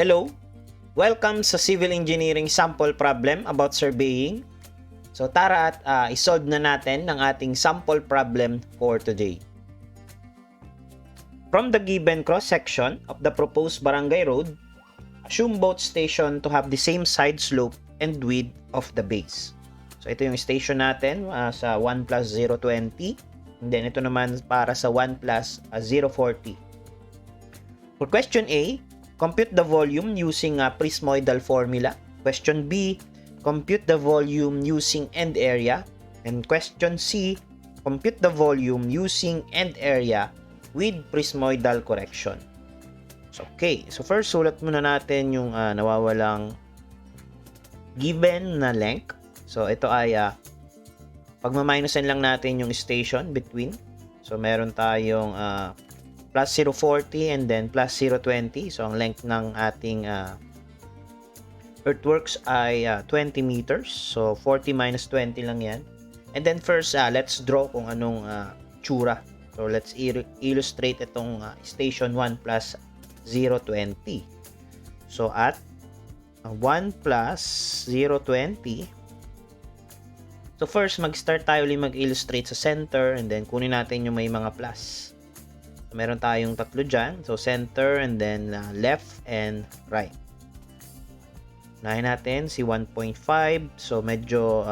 Hello! Welcome sa Civil Engineering sample problem about surveying. So tara at isolve na natin ang ating sample problem for today. From the given cross-section of the proposed barangay road, assume both station to have the same side slope and width of the base. So ito yung station natin sa 1 plus 020. And then ito naman para sa 1 plus 040. For question A, compute the volume using a prismoidal formula. Question B, compute the volume using end area. And question C, compute the volume using end area with prismoidal correction. So, okay. So, first, sulat muna natin yung nawawalang given na length. So, ito ay pagmaminusan lang natin yung station between. So, meron tayong plus 040 and then plus 020. So, ang length ng ating earthworks ay 20 meters. So, 40 minus 20 lang yan. And then first, let's draw kung anong tsura. So, let's illustrate itong station 1 plus 020. So, at 1 plus 020. So, first, mag-start tayo ulit mag-illustrate sa center and then kunin natin yung may mga plus. So, meron tayong tatlo dyan. So, center and then left and right. Unahin natin si 1.5. So, medyo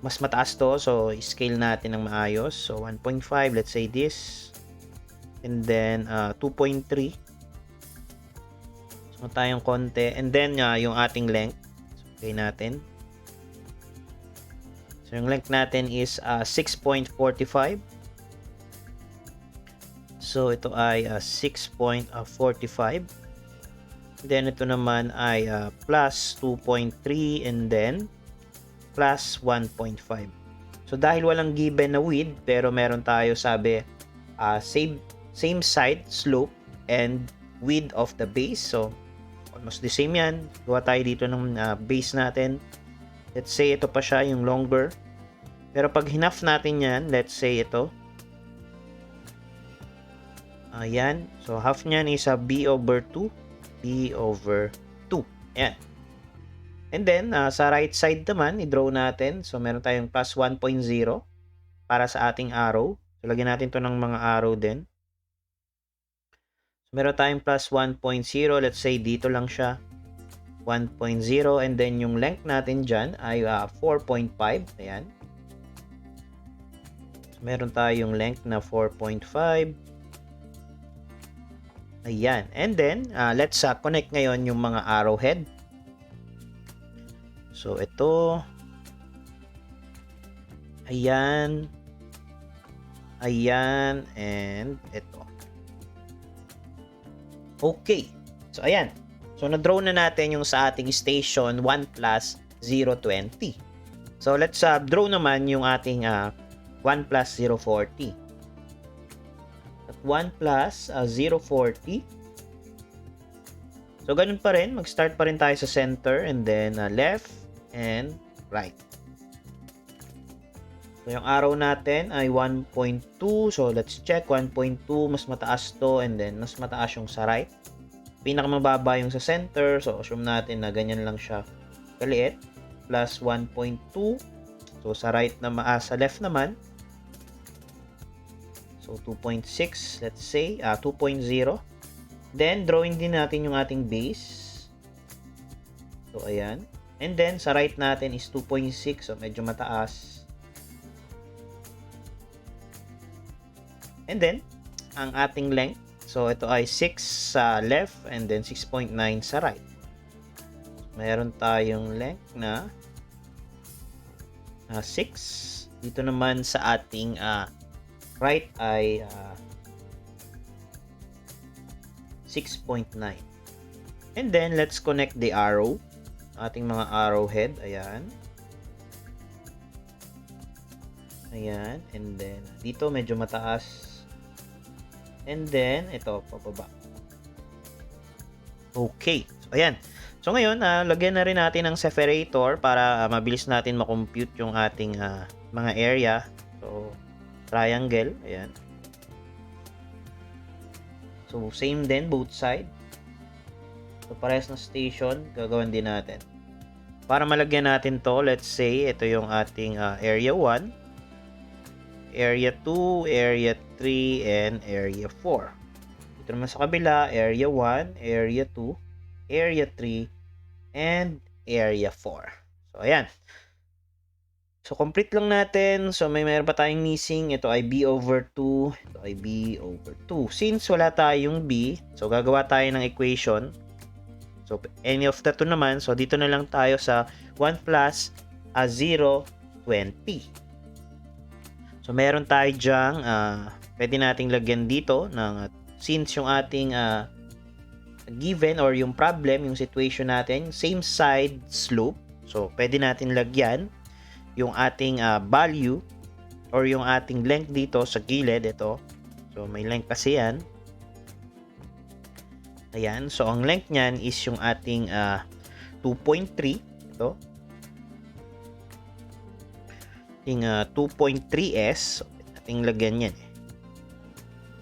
mas mataas to. So, scale natin ng maayos. So, 1.5. Let's say this. And then, 2.3. So, tayong konti. And then, yung ating length. So, okay natin. So, yung length natin is 6.45. So, ito ay 6.45. Then, ito naman ay plus 2.3 and then plus 1.5. So, dahil walang given na width, pero meron tayo sabi same side slope and width of the base. So, almost the same yan. Gawa tayo dito ng base natin. Let's say ito pa siya, yung longer. Pero pag hinhalf natin yan, let's say ito. Ayan. So, half niyan is B over 2. B over 2. Ayan. And then, sa right side naman, i-draw natin. So, meron tayong plus 1.0 para sa ating arrow. So, lagyan natin to ng mga arrow din. So, meron tayong plus 1.0. Let's say, dito lang siya. 1.0. And then, yung length natin dyan ay 4.5. Ayan. So, meron tayong length na 4.5. Ayan. And then, let's connect ngayon yung mga arrowhead. So, ito. Ayan. Ayan. And ito. Okay. So, ayan. So, na-draw na natin yung sa ating station 1 plus 020. So, let's draw naman yung ating 1 plus 040. 1 plus 040. So, ganun pa rin. Mag-start pa rin tayo sa center and then left and right. So, yung arrow natin ay 1.2. So, let's check. 1.2. Mas mataas to and then mas mataas yung sa right. Pinakamababa yung sa center. So, assume natin na ganyan lang siya kaliit. Plus 1.2. So, sa right na sa left naman. So, 2.6, let's say, 2.0. Then, drawing din natin yung ating base. So, ayan. And then, sa right natin is 2.6. So, medyo mataas. And then, ang ating length. So, ito ay 6 sa left and then 6.9 sa right. Mayroon tayong length na 6. Dito naman sa ating right ay 6.9. And then, let's connect the arrow. Ating mga arrowhead. Ayan. Ayan. And then, dito medyo mataas. And then, ito, pababa. Okay. So, ayan. So, ngayon, lagyan na rin natin ng separator para mabilis natin makompute yung ating mga area. So, triangle. Ayan. So, same din, both side. So, parehas na station, gagawin din natin. Para malagyan natin to, let's say, ito yung ating area 1, area 2, area 3, and area 4. Ito naman sa kabila, area 1, area 2, area 3, and area 4. So, ayan. So, complete lang natin. So, meron pa tayong missing. Ito ay b over 2. Ito ay b over 2. Since wala tayong b, so gagawa tayo ng equation. So, any of the two naman. So, dito na lang tayo sa 1 plus 0, 20. So, meron tayo dyang, pwede nating lagyan dito ng, since yung ating given or yung problem, yung situation natin, same side slope. So, pwede natin lagyan yung ating value or yung ating length dito sa gilid. Ito. So, may length kasi yan. Ayan. So, ang length nyan is yung ating 2.3. Ito. Ating 2.3s. So, ating lagyan yan.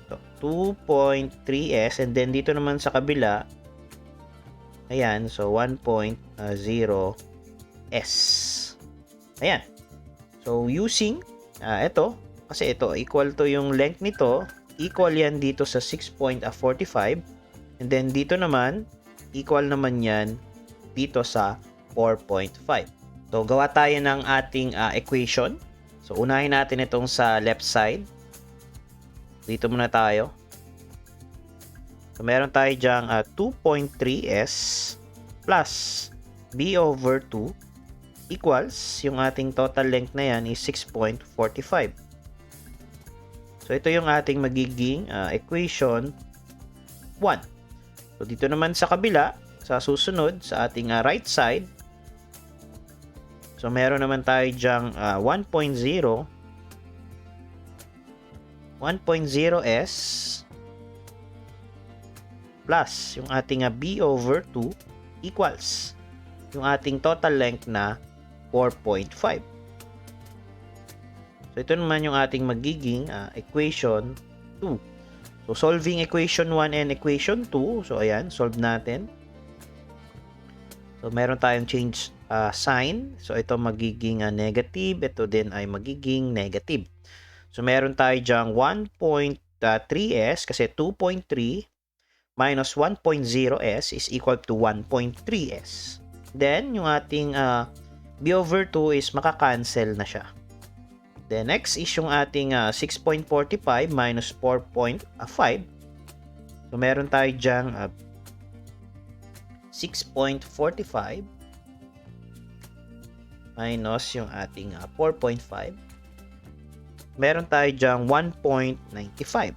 So, 2.3s. And then, dito naman sa kabila. Ayan. So, 1.0s. Ayan. So, using ito. Kasi ito, equal to yung length nito. Equal yan dito sa 6.45. And then, dito naman, equal naman yan dito sa 4.5. So, gawa tayo ng ating equation. So, unahin natin itong sa left side. Dito muna tayo. So, meron tayo dyang 2.3s plus b over 2 equals, yung ating total length na yan is 6.45. So, ito yung ating magiging equation 1. So, dito naman sa kabila, sa susunod, sa ating right side, so, meron naman tayo dyang 1.0s plus yung ating b over 2 equals yung ating total length na 4.5. So, ito naman yung ating magiging equation 2. So, solving equation 1 and equation 2. So, ayan, solve natin. So, meron tayong change sign. So, ito magiging negative. Ito din ay magiging negative. So, meron tayo dyang 1.3s kasi 2.3 minus 1.0s is equal to 1.3s. Then, yung ating b over 2 is makakancel na siya. Then, next is yung ating 6.45 minus 4.5. So, meron tayo dyang 6.45 minus yung ating 4.5. Meron tayo dyang 1.95.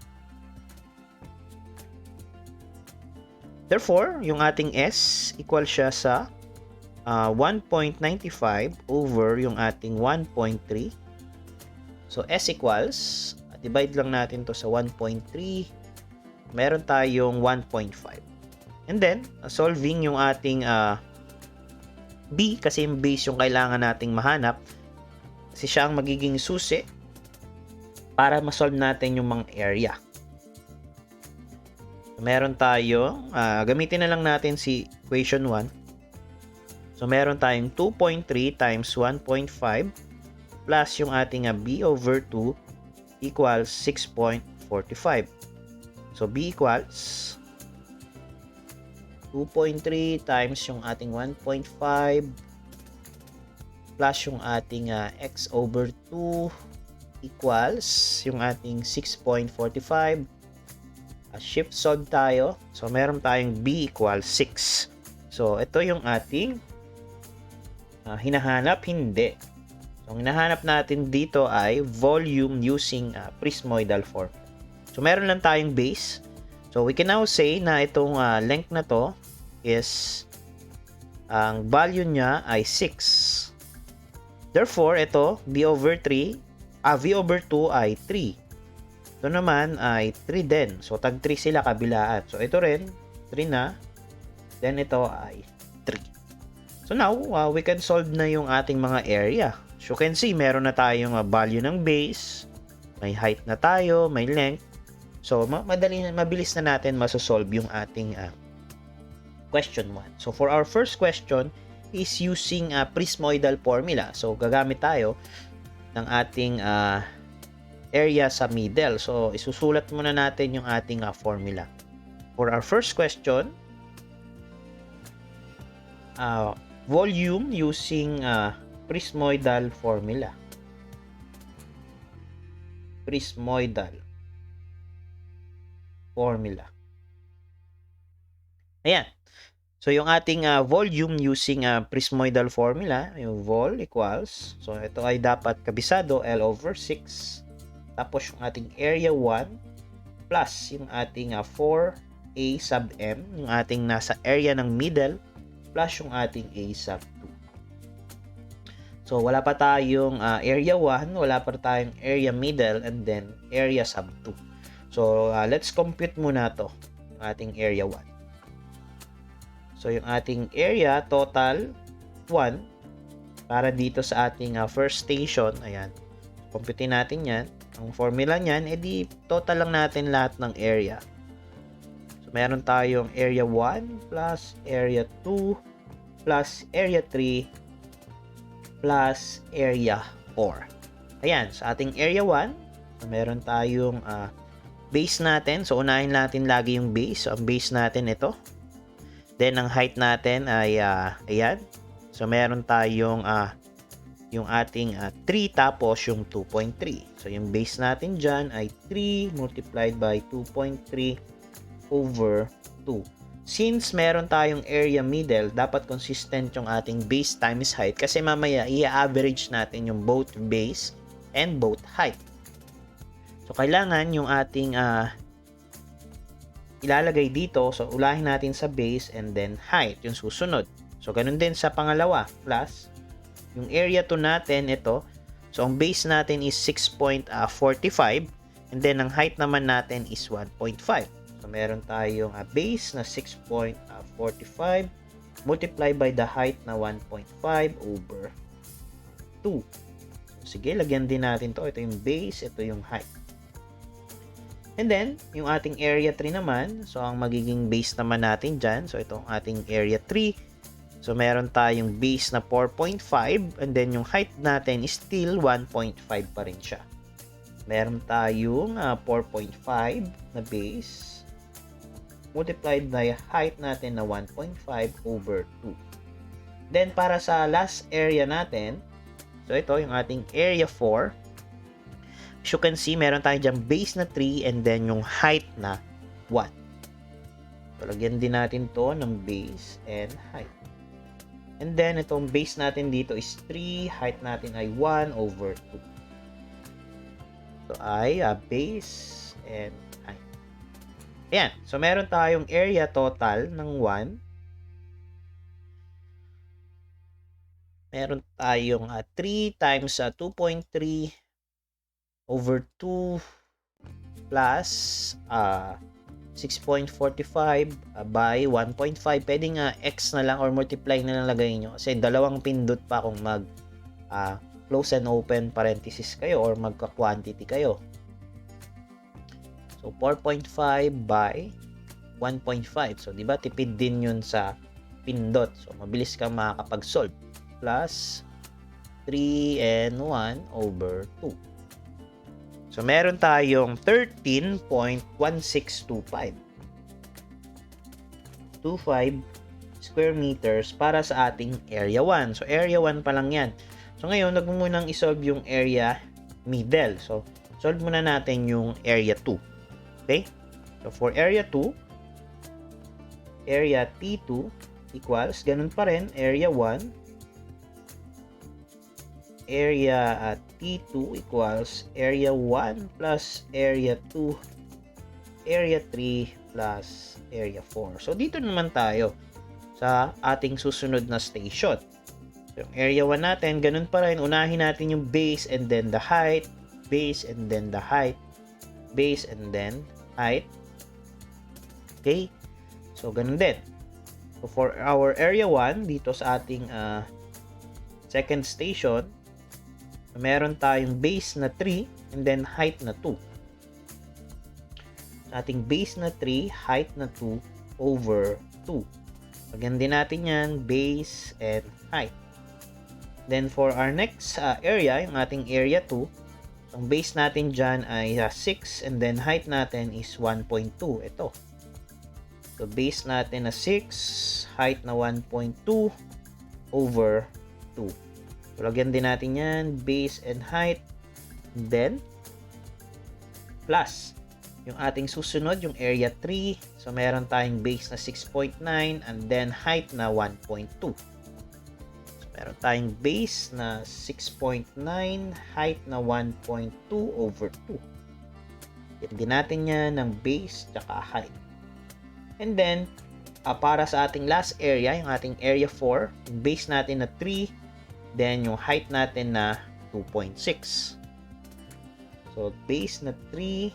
Therefore, yung ating s equal siya sa 1.95 over yung ating 1.3. So, s equals, divide lang natin to sa 1.3. Meron tayong 1.5. And then, solving yung ating b, kasi yung base yung kailangan nating mahanap. Kasi siya ang magiging susi para ma-solve natin yung mga area. Meron tayo, gamitin na lang natin si equation 1. So, meron tayong 2.3 times 1.5 plus yung ating b over 2 equals 6.45. So, b equals 2.3 times yung ating 1.5 plus yung ating x over 2 equals yung ating 6.45. Shift solve tayo. So, meron tayong b equals 6. So, ito yung ating hinahanap, hindi. So, ang hinahanap natin dito ay volume using prismoidal form. So, meron lang tayong base. So, we can now say na itong length na to is ang value niya ay 6. Therefore, ito, v over 2 ay 3. Ito naman ay 3 din. So, tag 3 sila kabilaan. So, ito rin, 3 na. Then, ito ay 3. So, now, we can solve na yung ating mga area. So, you can see, meron na tayong value ng base. May height na tayo, may length. So, mabilis na natin masosolve yung ating question 1. So for our first question is using prismoidal formula. So gagamit tayo ng ating area sa middle. So isusulat muna natin yung ating formula. For our first question, volume using prismoidal formula. Prismoidal formula. Ayan. So, yung ating volume using prismoidal formula, yung vol equals, so ito ay dapat kabisado, L over 6. Tapos yung ating area 1 plus yung ating 4A sub M, yung ating nasa area ng middle, plus yung ating A sub 2. So, wala pa tayong area 1, wala pa tayong area middle, and then area sub 2. So, let's compute muna to, yung ating area 1. So, yung ating area total 1 para dito sa ating first station. Ayan. Compute natin yan. Ang formula niyan, edi total lang natin lahat ng area. So, meron tayong area 1 plus area 2 plus area 3 plus area 4. Ayan. Sa ating area 1, so, meron tayong base natin. So, unahin natin lagi yung base. So, ang base natin ito. Then, ang height natin ay, ayan. So, meron tayong, yung ating 3 tapos yung 2.3. So, yung base natin dyan ay 3 multiplied by 2.3 over 2. Since meron tayong area middle, dapat consistent yung ating base times height. Kasi mamaya, i-average natin yung both base and both height. So, kailangan yung ating, ilalagay dito. So, ulahin natin sa base and then height, yung susunod. So, ganun din sa pangalawa. Plus, yung area 2 natin, ito. So, ang base natin is 6.45. And then, ang height naman natin is 1.5. So, meron tayong base na 6.45 multiplied by the height na 1.5 over 2. So, sige, lagyan din natin to. Ito yung base, ito yung height. And then, yung ating area 3 naman, so ang magiging base naman natin dyan, so itong ating area 3, so meron tayong base na 4.5, and then yung height natin is still 1.5 pa rin siya. Meron tayong 4.5 na base, multiplied by height natin na 1.5 over 2. Then, para sa last area natin, so ito yung ating area 4, as you can see, meron tayong dyan base na 3 and then yung height na 1. So, lagyan din natin to ng base and height. And then, itong base natin dito is 3, height natin ay 1 over 2. So, ay base and height. Ayan. So, meron tayong area total ng 1. Meron tayong 3 times 2.3 over 2 plus 6.45 by 1.5. Pwedeng x na lang or multiply na lang lagay nyo. Kasi dalawang pindot pa kung mag close and open parenthesis kayo or magka-quantity kayo. So, 4.5 by 1.5. So, di ba tipid din yun sa pindot. So, mabilis kang makakapag-solve. Plus 3 and 1 over 2. So, meron tayong 13.1625. 25 square meters para sa ating area 1. So, area 1 pa lang yan. So, ngayon, nag mo munang isolve yung area middle. So, solve muna natin yung area 2. Okay? So, for area 2, area T2 equals, ganun pa rin, area 1, area at T2 equals area 1 plus area 2, area 3 plus area 4. So, dito naman tayo sa ating susunod na station. So, yung area 1 natin, ganun pa rin. Unahin natin yung base and then the height, base and then the height, base and then height. Okay? So, ganun din. So, for our area 1, dito sa ating second station, meron tayong base na 3 and then height na 2. Sa ating base na 3, height na 2 over 2. Lagyan din natin yan, base and height. Then for our next area, yung ating area 2, ang base natin dyan ay 6 and then height natin is 1.2. Ito. So base natin na 6, height na 1.2 over 2. So lagyan din natin yan, base and height. And then plus yung ating susunod, yung area 3. So meron tayong base na 6.9 and then height na 1.2. Meron tayong base na 6.9, height na 1.2 over 2. Hit din natin yan ng base tsaka height. And then, para sa ating last area, yung ating area 4, yung base natin na 3, then yung height natin na 2.6. So, base na 3,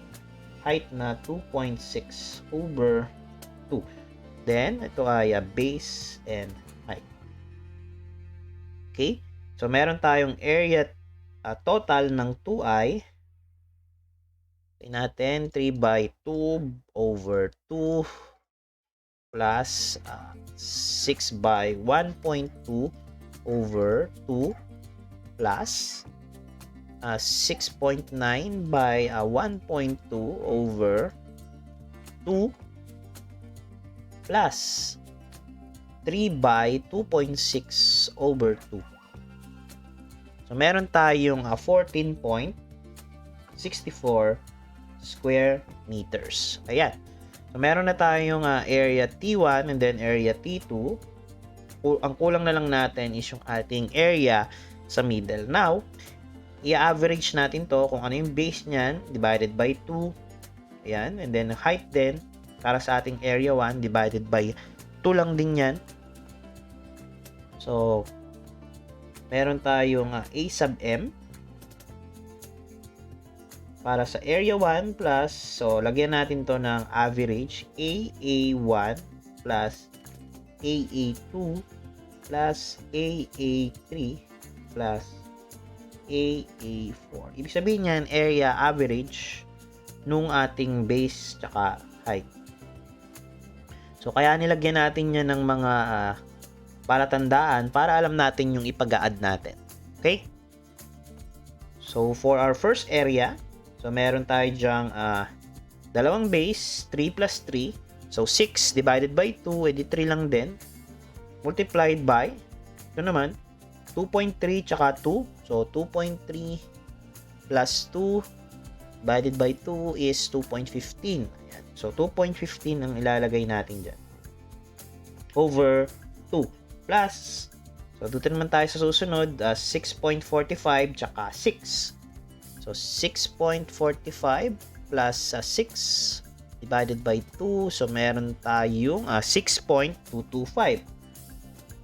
height na 2.6 over 2. Then, ito ay base and height. Okay? So, meron tayong area total ng 2i. Tingnan natin, 3 by 2 over 2 plus 6 by 1.2 over 2 plus 6.9 by 1.2 over 2 plus 3 by 2.6 over 2. So, meron tayong 14.64 square meters. Ayan. So, meron na tayong area T1 and then area T2. Ang kulang na lang natin is yung ating area sa middle. Now, i-average natin to kung ano yung base niyan divided by 2. Ayan. And then, height din para sa ating area 1 divided by 2 lang din yan. So, meron tayong A sub M para sa area 1 plus, so lagyan natin to ng average, AA1 plus AA2 plus AA3 plus AA4. Ibig sabihin yan, area average nung ating base tsaka height. So, kaya nilagyan natin yan ng mga palatandaan para alam natin yung ipag-a-add natin. Okay? So, for our first area, so meron tayo dyang dalawang base, 3 plus 3. So, 6 divided by 2, edi 3 lang din. Multiplied by, ito naman, 2.3 tsaka 2. So, 2.3 plus 2 divided by 2 is 2.15. Ayan. So, 2.15 ang ilalagay natin dyan. Over 2. Plus, so dito naman tayo sa susunod, 6.45 tsaka 6. So, 6.45 plus 6 divided by 2. So, meron tayong 6.225.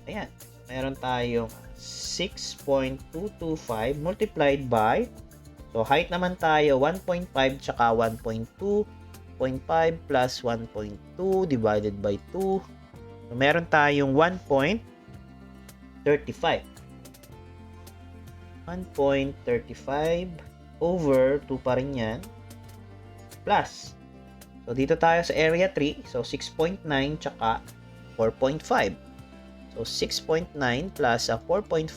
Ayan. Meron tayong 6.225 multiplied by, so height naman tayo, 1.5 tsaka 1.2. 0.5 plus 1.2 divided by 2. So, meron tayong 1.35 over 2 pa rin yan. Plus. So, dito tayo sa area 3. So, 6.9 tsaka 4.5. So, 6.9 plus 4.5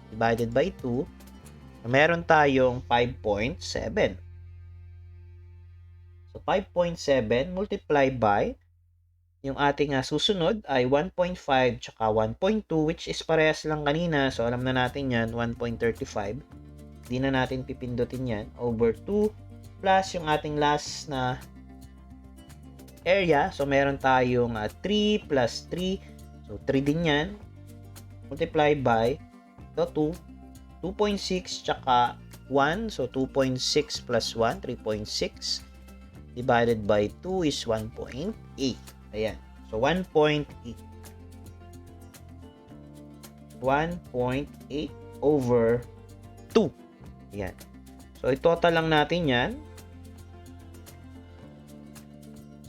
divided by 2. So, meron tayong 5.7. So, 5.7 multiply by, yung ating susunod ay 1.5 tsaka 1.2, which is parehas lang kanina. So, alam na natin yan, 1.35. Hindi na natin pipindutin yan. Over 2 plus yung ating last na area. So, meron tayong 3 plus 3. So, 3 din yan. Multiply by, ito 2. 2.6 tsaka 1. So, 2.6 plus 1, 3.6. Divided by 2 is 1.8. Ayan. So, 1.8. 1.8 over 2. Ayan. So, i-total lang natin yan.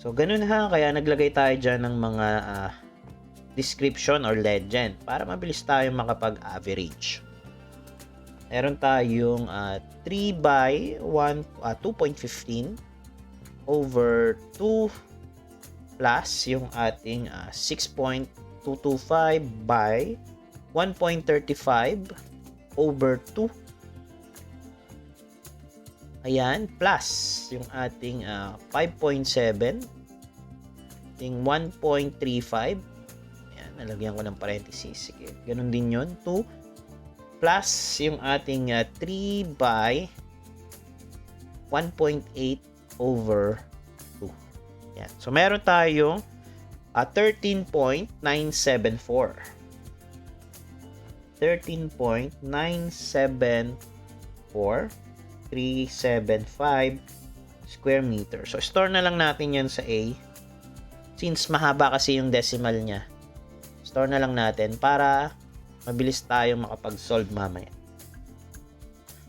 So, ganun ha. Kaya naglagay tayo dyan ng mga description or legend para mabilis tayo makapag-average. Meron tayong 3 by 2.15 over 2 plus yung ating 6.225 by 1.35 over 2. Ayan, plus yung ating 5.7, yung 1.35. Ayan, nalagyan ko ng parenthesis. Sige, ganun din yun. 2 plus yung ating 3 by 1.8 over 2. Ayan. So, meron tayong 13.974. 13.974 375 square meter. So, store na lang natin yan sa A. Since mahaba kasi yung decimal niya, store na lang natin para mabilis tayong makapag-solve mamaya.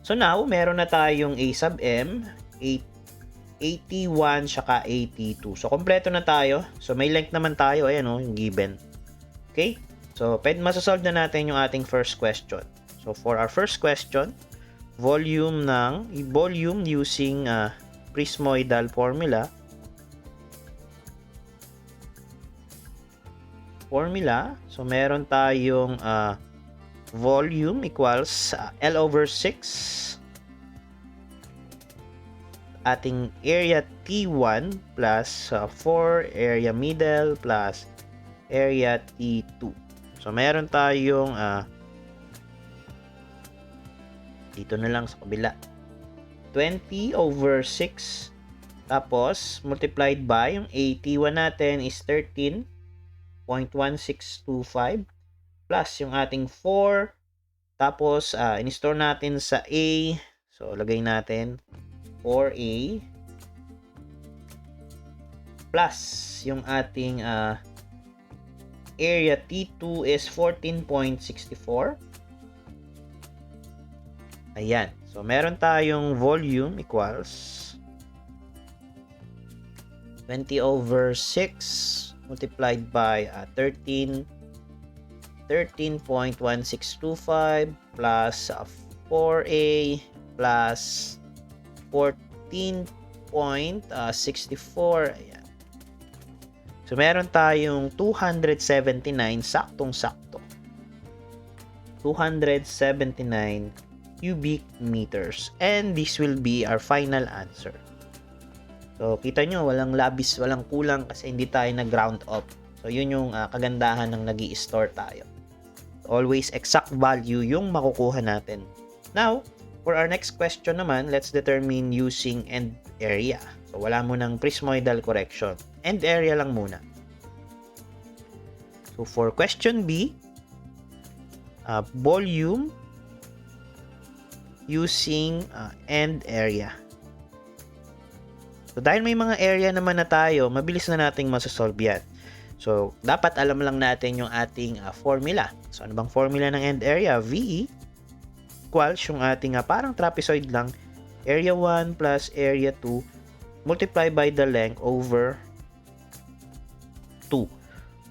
So, now, meron na tayong A sub M, 81, saka 82. So, kompleto na tayo. So, may length naman tayo. Ayan o, yung given. Okay? So, masasolve na natin yung ating first question. So, for our first question, volume using prismoidal formula. So, meron tayong volume equals L over 6 ating area T1 plus 4 area middle plus area T2. So, meron tayong dito na lang sa kabila. 20 over 6 tapos multiplied by yung AT1 natin is 13.1625 plus yung ating 4 tapos in-store natin sa A. So, lagay natin 4A plus yung ating area T2 is 14.64. Ayan. So, meron tayong volume equals 20 over 6 multiplied by 13.1625 plus 4A plus 14.64. Ayan. So, meron tayong 279 saktong-sakto. 279 cubic meters. And this will be our final answer. So, kita nyo, walang labis, walang kulang kasi hindi tayo nag-round up. So, yun yung kagandahan ng nag-i-store tayo. Always exact value yung makukuha natin. Now, for our next question naman, let's determine using end area. So, wala mo ng prismoidal correction. End area lang muna. So, for question B, volume using end area. So, dahil may mga area naman na tayo, mabilis na nating masasolve yan. So, dapat alam lang natin yung ating formula. So, ano bang formula ng end area? V equals yung ating parang trapezoid lang. Area 1 plus area 2 multiply by the length over 2.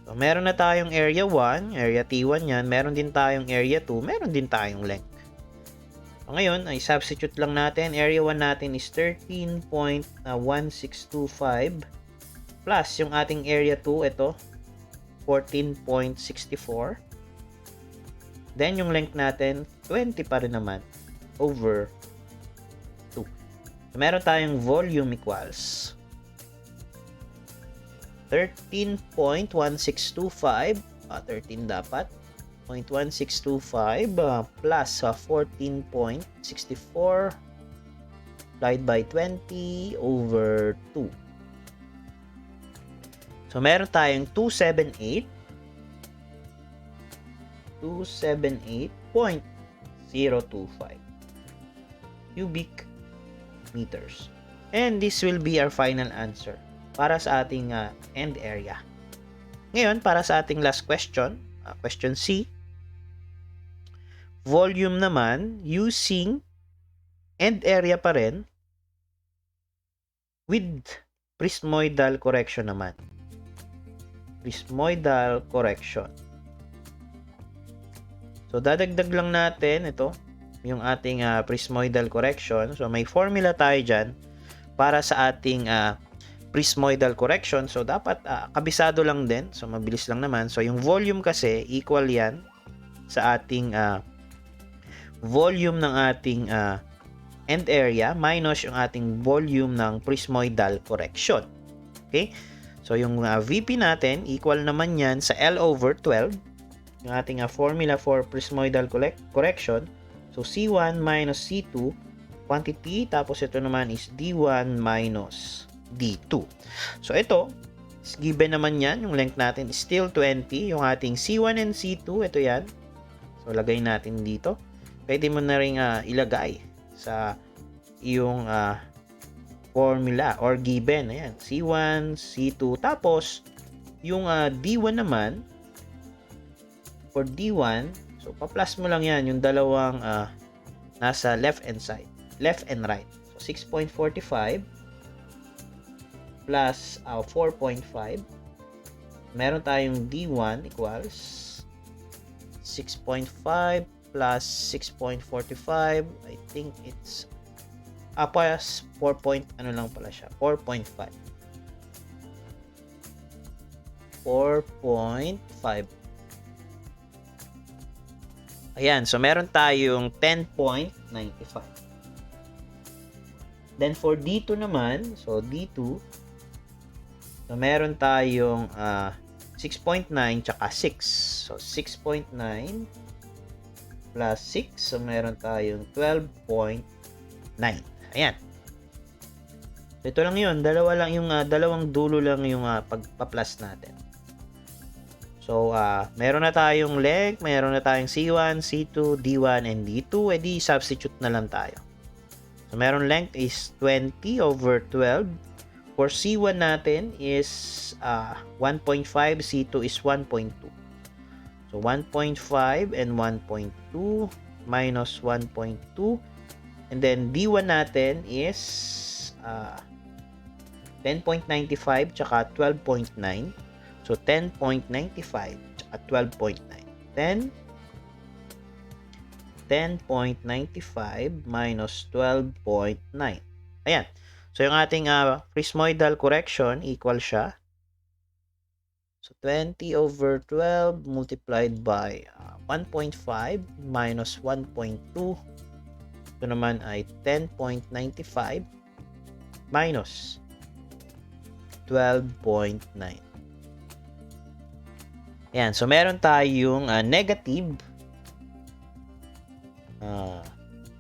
So, meron na tayong area 1, area T1 yan. Meron din tayong area 2, meron din tayong length. So, ngayon, ay substitute lang natin. Area 1 natin is 13.1625 plus yung ating area 2, ito, 14.64. Then, yung length natin, 20 pa rin naman over 2. So, meron tayong volume equals 13.1625, 13 dapat, 0.1625 plus 14.64 multiplied by 20 over 2. So, meron tayong 278.025 cubic meters. And this will be our final answer para sa ating end area. Ngayon, para sa ating last question, question C, volume naman using end area pa rin with prismoidal correction naman. Prismoidal correction. So, dadagdag lang natin ito, yung ating prismoidal correction. So, may formula tayo dyan para sa ating prismoidal correction. So, dapat kabisado lang din. So, mabilis lang naman. So, yung volume kasi, equal yan sa ating volume ng ating end area minus yung ating volume ng prismoidal correction. Okay? So, yung VP natin, equal naman yan sa L over 12. Yung ating formula for prismoidal correction. So, C1 minus C2 quantity. Tapos, ito naman is D1 minus D2. So, ito, given naman yan. Yung length natin is still 20. Yung ating C1 and C2, ito yan. So, lagay natin dito. Pwede mo na rin ilagay sa iyong formula or given. Ayan, C1, C2. Tapos, yung D1 naman, for D1, so, pa-plus mo lang yan, yung dalawang nasa left and right. So, 6.45 plus 4.5. Meron tayong D1 equals 6.5 plus 6.45. I think it's plus 4 point, ano lang pala siya, 4.5. 4.5. Ayan, so meron tayong 10.95. Then for D2 naman, so D2, so meron tayong 6.9 tsaka 6. So 6.9 plus 6, so meron tayong 12.9. Ayan. So, ito lang yun. Dalawang dulo lang yung pagpa-plus natin. So, meron na tayong length, meron na tayong C1, C2, D1, and D2. Di substitute na lang tayo. So, meron length is 20 over 12. For C1 natin is 1.5, C2 is 1.2. So, 1.5 and 1.2 minus 1.2. And then, D1 natin is 10.95 tsaka 12.9. So, 10.95 tsaka 12.9. 10.95 minus 12.9. Ayan. So, yung ating prismoidal correction, equal siya. So, 20 over 12 multiplied by 1.5 minus 1.2. Ito naman ay 10.95 minus 12.9. Ayan. So, meron tayong negative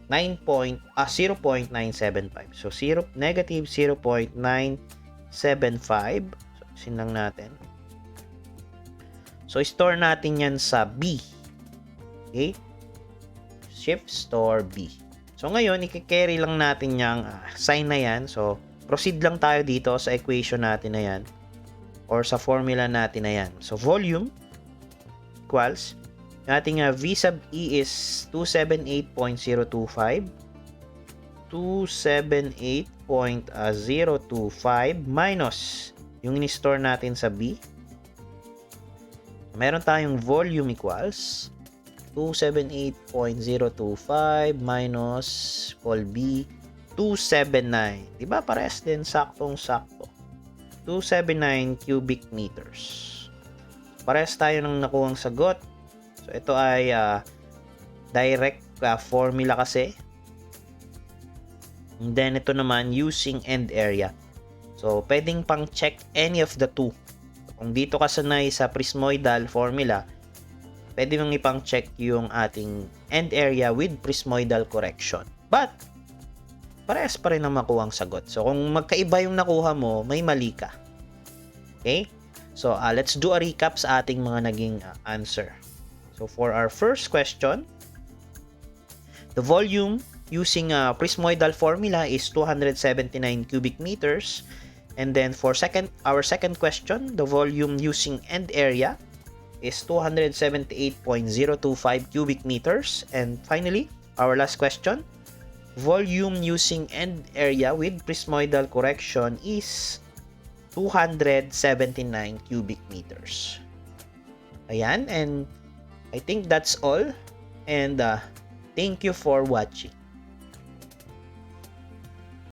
0.975. So, negative 0.975. So, sinang natin. So, store natin yan sa B. Okay? Shift store B. So, ngayon, i-carry lang natin yung sign na yan. So, proceed lang tayo dito sa equation natin na yan. Or sa formula natin na yan. So, volume equals, yung ating V sub E is 278.025. 278.025 minus yung in-store natin sa B. Meron tayong volume equals 278.025 minus call B 279. Diba? Parehas din, saktong-sakto. 279 cubic meters. Parehas tayo ng nakuhang sagot. So, ito ay direct formula kasi. And then, ito naman, using end area. So, pwedeng pang check any of the two. Kung dito ka sanay sa prismoidal formula, pwede mong ipang check yung ating end area with prismoidal correction. But, parehas pa rin ang makuhang sagot. So, kung magkaiba yung nakuha mo, may mali ka. Okay? So, let's do a recap sa ating mga naging answer. So, for our first question, the volume using prismoidal formula is 279 cubic meters. And then, for our second question, the volume using end area is 278.025 cubic meters. And finally, our last question, volume using end area with prismoidal correction is 279 cubic meters. Ayan, and I think that's all. And thank you for watching.